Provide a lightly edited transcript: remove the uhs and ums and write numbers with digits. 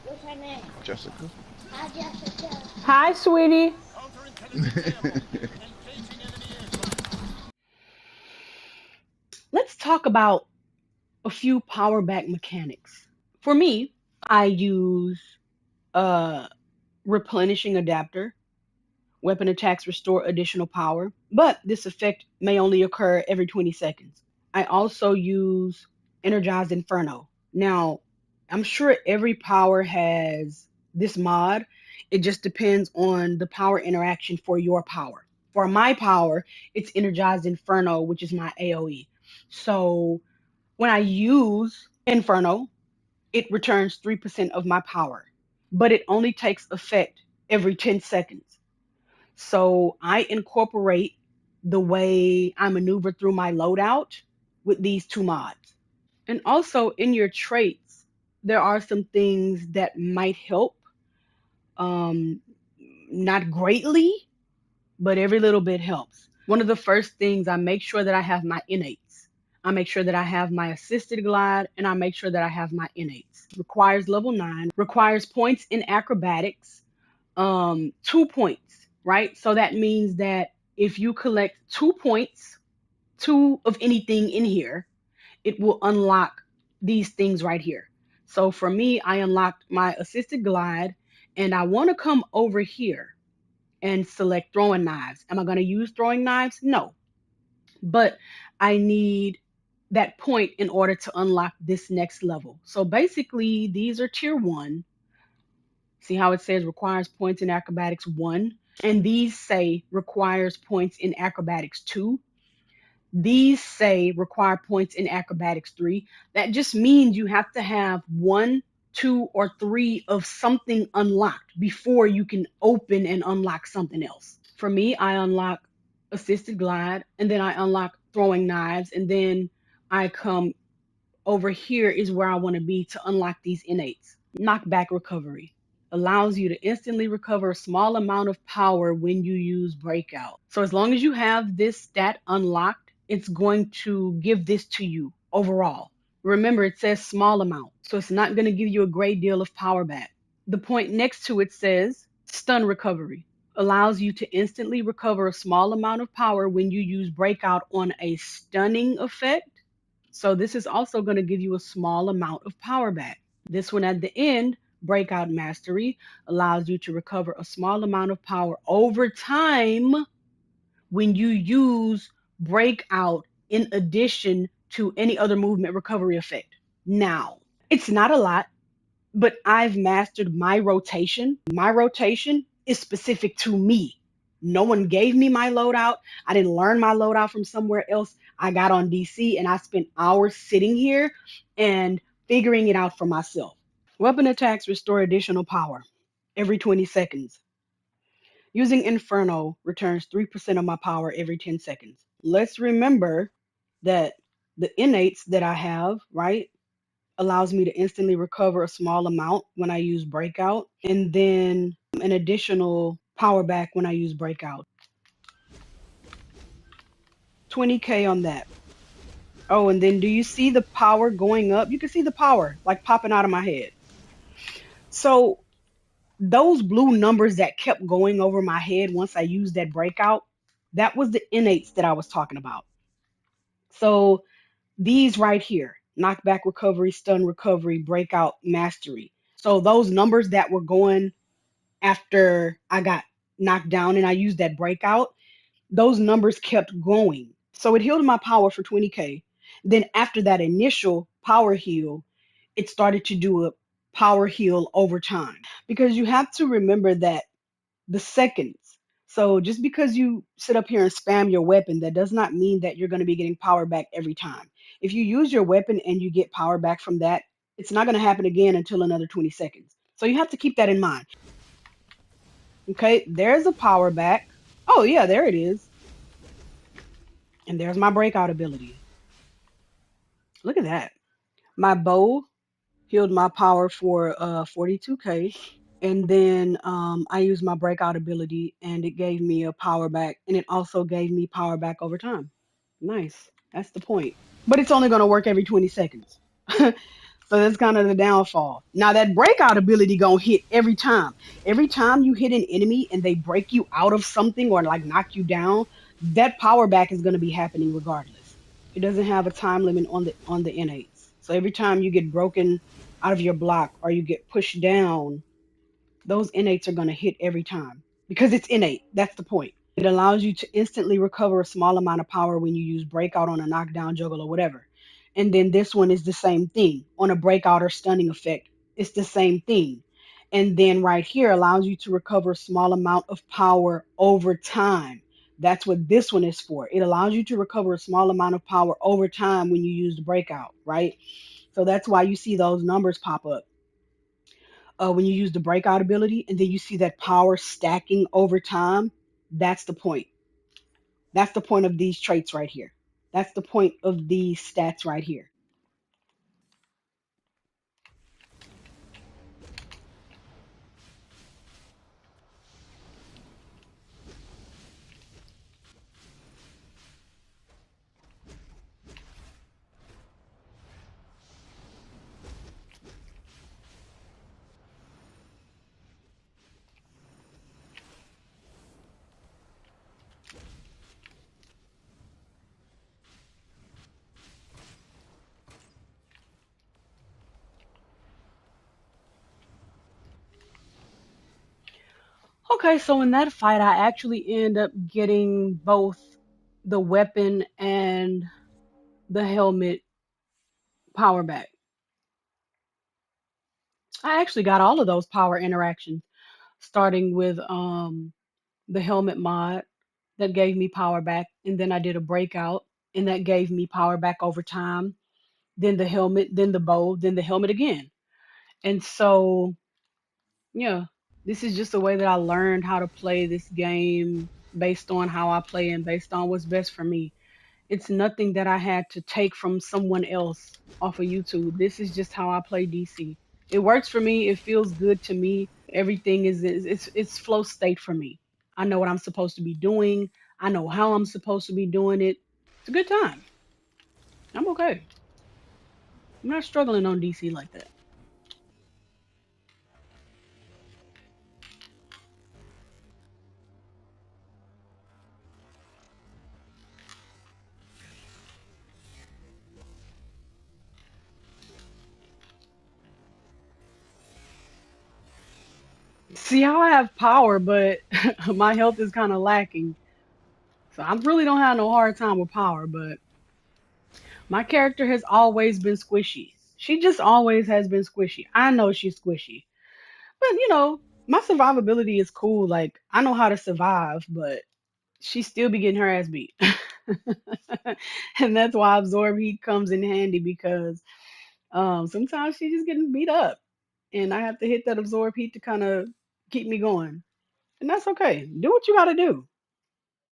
What's her name? Jessica. Hi, Jessica. Hi, sweetie. Let's talk about a few power back mechanics. For me, I use a replenishing adapter. Weapon attacks restore additional power, but this effect may only occur every 20 seconds. I also use energized inferno. Now, I'm sure every power has this mod. It just depends on the power interaction for your power. For my power, it's energized inferno, which is my AoE. So when I use inferno, it returns 3% of my power, but it only takes effect every 10 seconds. So I incorporate the way I maneuver through my loadout with these two mods. And also in your traits, there are some things that might help. Um, Not greatly, but every little bit helps. One of the first things, I make sure that I have my innates. I make sure that I have my assisted glide, and I make sure that I have my innates. Requires level 9, requires points in acrobatics, 2 points, right? So that means that if you collect 2 points, two of anything in here, it will unlock these things right here. So for me, I unlocked my assisted glide, and I want to come over here and select throwing knives. Am I going to use throwing knives? No, but I need that point in order to unlock this next level. So basically, these are tier 1. See how it says requires points in acrobatics 1? And these say requires points in acrobatics 2. These say require points in acrobatics 3. That just means you have to have 1, 2, or 3 of something unlocked before you can open and unlock something else. For me, I unlock assisted glide, and then I unlock throwing knives, and then I come over here is where I want to be to unlock these innates. Knockback recovery allows you to instantly recover a small amount of power when you use breakout. So as long as you have this stat unlocked, it's going to give this to you overall. Remember, it says small amount, so it's not going to give you a great deal of power back. The point next to it says stun recovery. Allows you to instantly recover a small amount of power when you use breakout on a stunning effect. So this is also going to give you a small amount of power back. This one at the end, breakout mastery, allows you to recover a small amount of power over time when you use breakout in addition to any other movement recovery effect. Now, it's not a lot, but I've mastered my rotation. My rotation is specific to me. No one gave me my loadout. I didn't learn my loadout from somewhere else. I got on DC and I spent hours sitting here and figuring it out for myself. Weapon attacks restore additional power every 20 seconds. Using Inferno returns 3% of my power every 10 seconds. Let's remember that the innates that I have, right, allows me to instantly recover a small amount when I use breakout, and then an additional power back when I use breakout. 20k on that. Oh, and then do you see the power going up? You can see the power like popping out of my head. So those blue numbers that kept going over my head once I used that breakout, that was the innates that I was talking about. So these right here, knockback recovery, stun recovery, breakout mastery. So those numbers that were going after I got knocked down and I used that breakout, those numbers kept going. So it healed my power for 20k. Then after that initial power heal, it started to do a power heal over time. Because you have to remember that the seconds. So just because you sit up here and spam your weapon, that does not mean that you're going to be getting power back every time. If you use your weapon and you get power back from that, it's not going to happen again until another 20 seconds. So you have to keep that in mind. Okay, there's a power back. Oh yeah, there it is. And there's my breakout ability. Look at that. My bow healed my power for 42k. And then I used my breakout ability and it gave me a power back. And it also gave me power back over time. Nice. That's the point. But it's only going to work every 20 seconds. So that's kind of the downfall. Now that breakout ability gonna hit every time. Every time you hit an enemy and they break you out of something or like knock you down, that power back is gonna be happening regardless. It doesn't have a time limit on the innate. So every time you get broken out of your block or you get pushed down, those innates are going to hit every time because it's innate. That's the point. It allows you to instantly recover a small amount of power when you use breakout on a knockdown, juggle, or whatever. And then this one is the same thing on a breakout or stunning effect. It's the same thing. And then right here allows you to recover a small amount of power over time. That's what this one is for. It allows you to recover a small amount of power over time when you use the breakout, right? So that's why you see those numbers pop up when you use the breakout ability, and then you see that power stacking over time. That's the point. That's the point of these traits right here. That's the point of these stats right here. Okay, so in that fight, I actually end up getting both the weapon and the helmet power back. I actually got all of those power interactions, starting with the helmet mod that gave me power back, and then I did a breakout, and that gave me power back over time. Then the helmet, then the bow, then the helmet again. And so, yeah, this is just a way that I learned how to play this game based on how I play and based on what's best for me. It's nothing that I had to take from someone else off of YouTube. This is just how I play DC. It works for me. It feels good to me. Everything it's flow state for me. I know what I'm supposed to be doing. I know how I'm supposed to be doing it. It's a good time. I'm okay. I'm not struggling on DC like that. See how I have power, but my health is kind of lacking. So I really don't have no hard time with power, but my character has always been squishy. She just always has been squishy. I know she's squishy. But my survivability is cool. Like I know how to survive, but she still be getting her ass beat. And that's why absorb heat comes in handy because sometimes she's just getting beat up. And I have to hit that absorb heat to kind of keep me going. And that's okay. Do what you gotta do.